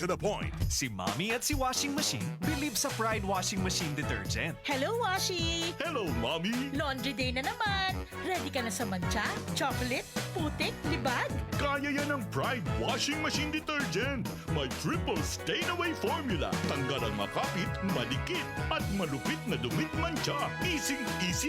to the point. Si Mommy at si Washing Machine believe sa Pride Washing Machine Detergent. Hello, Washi! Hello, Mommy! Laundry day na naman. Ready ka na sa mancha, chocolate, putik, libag? Kaya yan ang Pride Washing Machine Detergent. May triple stain-away formula. Tanggal ang makapit, madikit, at malupit na dumit mancha. Easy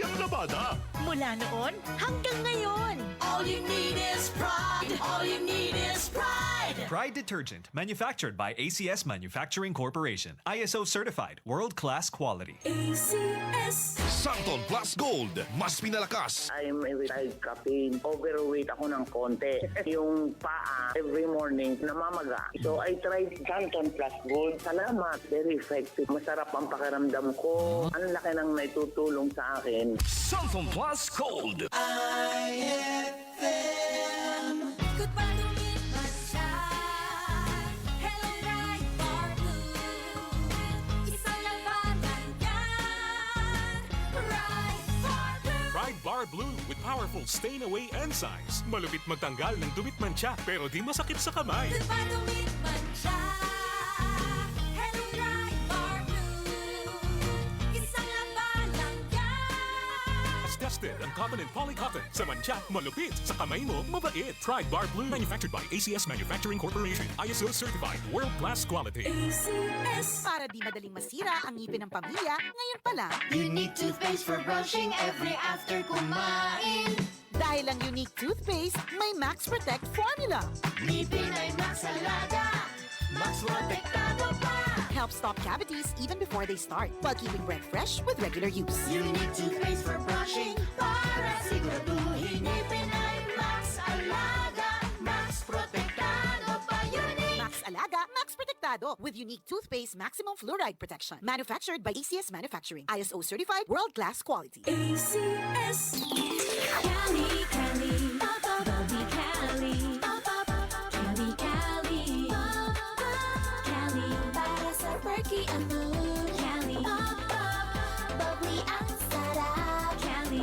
ang labada. Mula noon hanggang ngayon. All you need is pride. All you need is pride. Pride Detergent, manufactured by ACS Manufacturing Corporation. ISO certified, world-class quality. ACS. Santon Plus Gold, mas pinalakas. I'm a retired captain. Overweight ako ng konti. Yung paa, every morning, namamaga. So I tried Santon Plus Gold. Salamat. Very effective. Masarap ang pakiramdam ko. Ang laki ng naitutulong sa akin. Santon Plus Gold. Good palungit man siya. Hello, Bright Bar Blue. Isang labanan yan. Bright Bar Blue. Pride Bar Blue with powerful stain-away enzymes. Malupit magtanggal ng dumit mancha pero di masakit sa kamay. Good palungit man siya. Hello, Bright Bar Blue. Isang labanan yan. As tested ang cotton and polycotton. Sa mancha, malupit. Sa kamay mo, mabait. Pride Bar Blue. Manufactured by ACS Manufacturing Corporation. ISO certified. World-class quality. ACS. Para di madaling masira ang ngipin ng pamilya, ngayon pa lang. Unique toothpaste for brushing every after kumain. Dahil ang unique toothpaste, may Max Protect formula. Ngipin ay Max Alaga. Max Protektado pa. Helps stop cavities even before they start, while keeping breath fresh with regular use. Unique toothpaste for brushing para siguraduhin ngipin ay Max Alaga. Max Protektado pa. Unique. Max Alaga, Max Protectado with unique toothpaste maximum fluoride protection. Manufactured by ACS Manufacturing. ISO certified, world-class quality. ACS. Cali, Cali, Bobby Cali, Cali, Cali, Cali, para sa perky ang mood. Cali, bubbly ang sarap. Cali,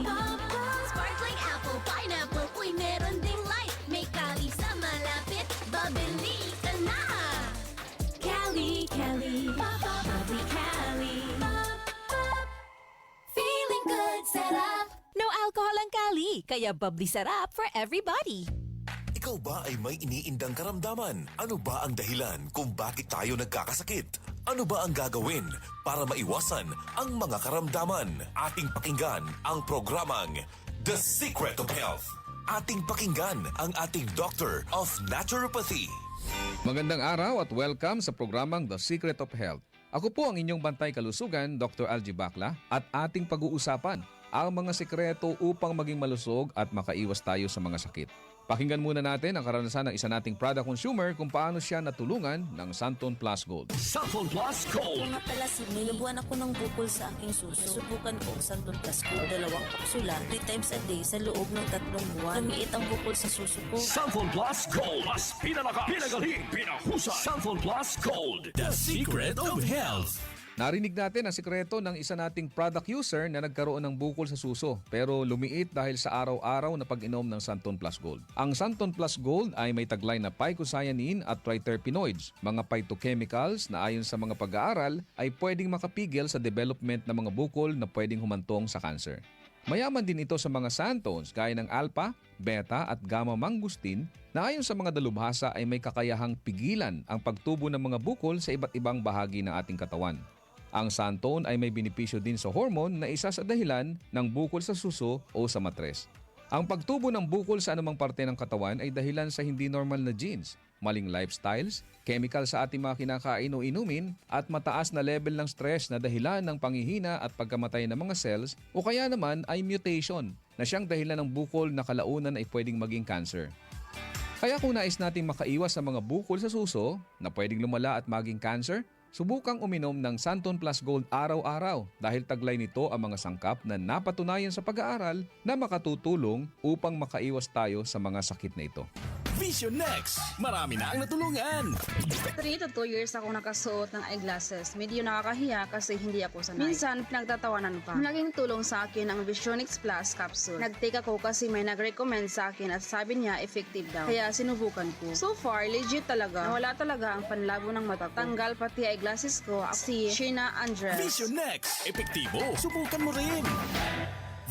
sparkling apple, pineapple, uy meron ding light. May Cali sa malapit, babili ka na. Cali, Cali, bubbly Cali, feeling good, sarap. No alcohol ang Cali, kaya bubbly sarap for everybody. Ikaw ba ay may iniindang karamdaman? Ano ba ang dahilan kung bakit tayo nagkakasakit? Ano ba ang gagawin para maiwasan ang mga karamdaman? Ating pakinggan ang programang The Secret of Health. Ating pakinggan ang ating Doctor of Naturopathy. Magandang araw at welcome sa programang The Secret of Health. Ako po ang inyong bantay kalusugan, Dr. Algie Bacla, at ating pag-uusapan ang mga sekreto upang maging malusog at makaiwas tayo sa mga sakit. Pakinggan muna natin ang karanasan ng isa nating product consumer kung paano siya natulungan ng Santon Plus Gold. Santon Plus Gold. Kung nga pala may nabuhan ako ng bukol sa aking suso. Subukan ko ang Santon Plus Gold. 2 kapsula, 3 times a day sa loob ng 3 buwan. Lumiit ang bukol sa suso ko. Santon Plus Gold. Mas pinalakas, pinagaling, pinahusay. Santon Plus Gold. The Secret of Health. Narinig natin ang sikreto ng isa nating product user na nagkaroon ng bukol sa suso pero lumiit dahil sa araw-araw na pag-inom ng Santon Plus Gold. Ang Santon Plus Gold ay may taglay na phycocyanin at triterpenoids, mga phytochemicals na ayon sa mga pag-aaral ay pwedeng makapigil sa development ng mga bukol na pwedeng humantong sa cancer. Mayaman din ito sa mga santones gaya ng alpha, beta at gamma mangustin na ayon sa mga dalubhasa ay may kakayahang pigilan ang pagtubo ng mga bukol sa iba't ibang bahagi ng ating katawan. Ang santone ay may benepisyo din sa hormone na isa sa dahilan ng bukol sa suso o sa matres. Ang pagtubo ng bukol sa anumang parte ng katawan ay dahilan sa hindi normal na genes, maling lifestyles, chemical sa ating mga kinakain o inumin, at mataas na level ng stress na dahilan ng panghihina at pagkamatay ng mga cells o kaya naman ay mutation na siyang dahilan ng bukol na kalaunan ay pwedeng maging cancer. Kaya kung nais nating makaiwas sa mga bukol sa suso na pwedeng lumala at maging cancer, subukang uminom ng Santon Plus Gold araw-araw dahil taglay nito ang mga sangkap na napatunayan sa pag-aaral na makatutulong upang makaiwas tayo sa mga sakit na ito. Vision Next, marami na ang natulungan. 3 to 2 years akong nakasuot ng eyeglasses. Medyo nakakahiya kasi hindi ako sanay. Minsan, pinagtatawanan pa. Naging tulong sa akin ang Visionix Plus capsule. Nag-take ako kasi may nag-recommend sa akin at sabi niya effective daw. Kaya sinubukan ko. So far, legit talaga. Nawala talaga ang panlabo ng mata ko. Tanggal pati eyeglasses ko. Si Sheena Andres. Vision Next, epektibo. Subukan mo rin.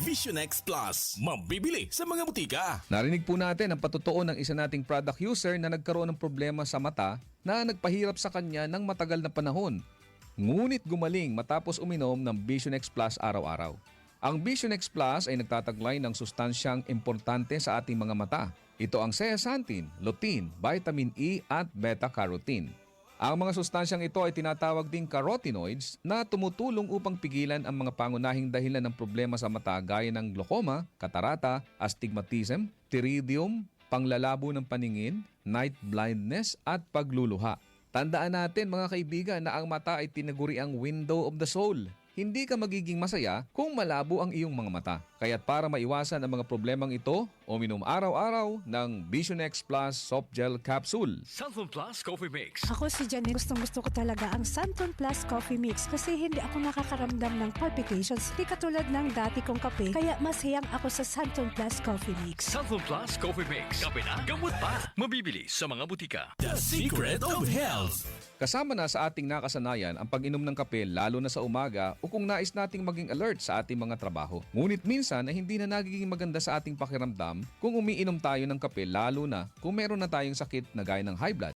Vision Next Plus, mabibili sa mga butika. Narinig po natin ang patotoo ng isa nating product user na nagkaroon ng problema sa mata na nagpahirap sa kanya ng matagal na panahon. Ngunit gumaling matapos uminom ng Vision X Plus araw-araw. Ang Vision X Plus ay nagtataglay ng sustansyang importante sa ating mga mata. Ito ang zeaxanthin, lutein, vitamin E at beta-carotene. Ang mga sustansyang ito ay tinatawag ding carotenoids na tumutulong upang pigilan ang mga pangunahing dahilan ng problema sa mata gaya ng glaucoma, katarata, astigmatism, pterygium, panglalabo ng paningin, night blindness at pagluluha. Tandaan natin mga kaibigan na ang mata ay tinaguriang window of the soul. Hindi ka magiging masaya kung malabo ang iyong mga mata. Kaya't para maiwasan ang mga problemang ito, uminom araw-araw ng Vision X Plus Soft Gel Capsule. Santon Plus Coffee Mix. Ako si Janet, gustong-gusto ko talaga ang Santon Plus Coffee Mix kasi hindi ako nakakaramdam ng palpitations. Hindi katulad ng dati kong kape, kaya mas hiyang ako sa Santon Plus Coffee Mix. Santon Plus Coffee Mix. Kape na, gamot pa. Mabibili sa mga butika. The Secret of Health. Kasama na sa ating nakasanayan ang pag-inom ng kape lalo na sa umaga o kung nais nating maging alert sa ating mga trabaho. Ngunit minsan ay hindi na nagiging maganda sa ating pakiramdam kung umiinom tayo ng kape lalo na kung meron na tayong sakit na gaya ng high blood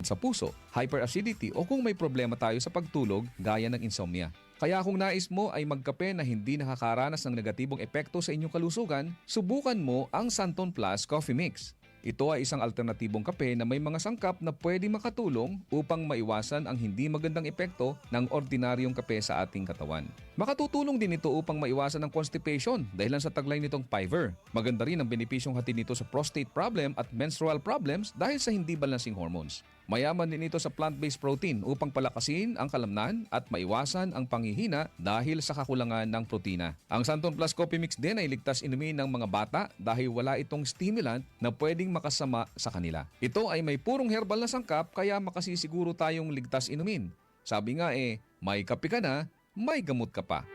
sa puso, hyperacidity o kung may problema tayo sa pagtulog gaya ng insomnia. Kaya kung nais mo ay magkape na hindi nakakaranas ng negatibong epekto sa inyong kalusugan, subukan mo ang Santon Plus Coffee Mix. Ito ay isang alternatibong kape na may mga sangkap na pwedeng makatulong upang maiwasan ang hindi magandang epekto ng ordinaryong kape sa ating katawan. Makatutulong din ito upang maiwasan ang constipation dahil sa taglay nitong Fiver. Maganda rin ang benepisyong hatid nito sa prostate problem at menstrual problems dahil sa hindi balancing hormones. Mayaman din ito sa plant-based protein upang palakasin ang kalamnan at maiwasan ang panghihina dahil sa kakulangan ng protina. Ang Santon Plus Coffee Mix din ay ligtas inumin ng mga bata dahil wala itong stimulant na pwedeng makasama sa kanila. Ito ay may purong herbal na sangkap kaya makasisiguro tayong ligtas inumin. Sabi nga may kape ka na, may gamot ka pa.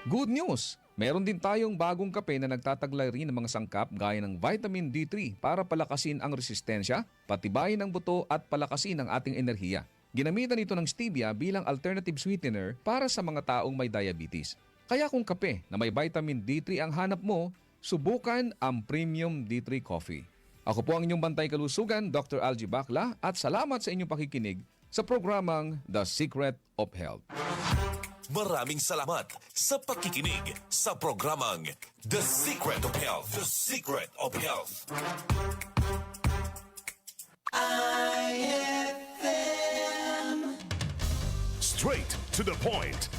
Good news! Meron din tayong bagong kape na nagtataglay rin ng mga sangkap gaya ng vitamin D3 para palakasin ang resistensya, patibayin ang buto at palakasin ang ating enerhiya. Ginamitan ito ng stevia bilang alternative sweetener para sa mga taong may diabetes. Kaya kung kape na may vitamin D3 ang hanap mo, subukan ang Premium D3 Coffee. Ako po ang inyong bantay kalusugan, Dr. Algie Bacla, at salamat sa inyong pakikinig sa programang The Secret of Health. Maraming salamat sa pakikinig sa programang The Secret of Health. The Secret of Health. Straight to the point.